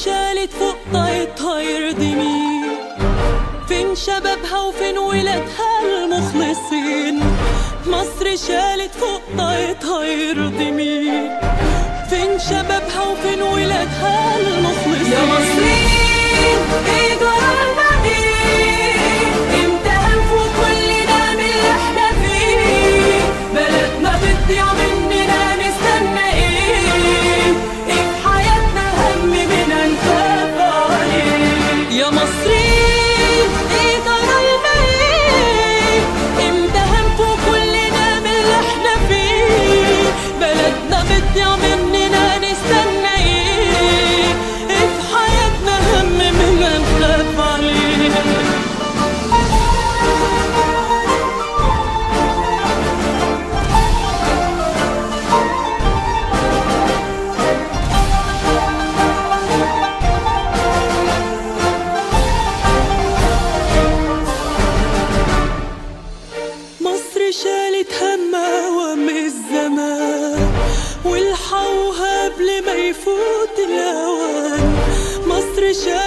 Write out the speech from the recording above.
شالت فوق طايتها يرضي مين؟ فين شبابها وفين ولادها المخلصين؟ مصر شالت فوق طايتها يرضي مين؟ فين شبابها وفين ولادها المخلصين؟ يا مصريين ايه جرالنا ايه؟ امتى هنفوق كل ده من اللي احنا فيه؟ بلدنا بتضيع مننا نستنى ايه؟ ايه في حياتنا هم منها نخاف عليه؟ يا مصريين ايه جرالنا ايه؟ امتى هنفوق كل ده من اللي احنا فيه؟ بلدنا بتضيع مننا نستنى ايه؟ ايه في حياتنا هم منها نخاف عليه؟ مصر شالت همها وهم الزمان والحوها قبل ما يفوت الأوان. مصر شالت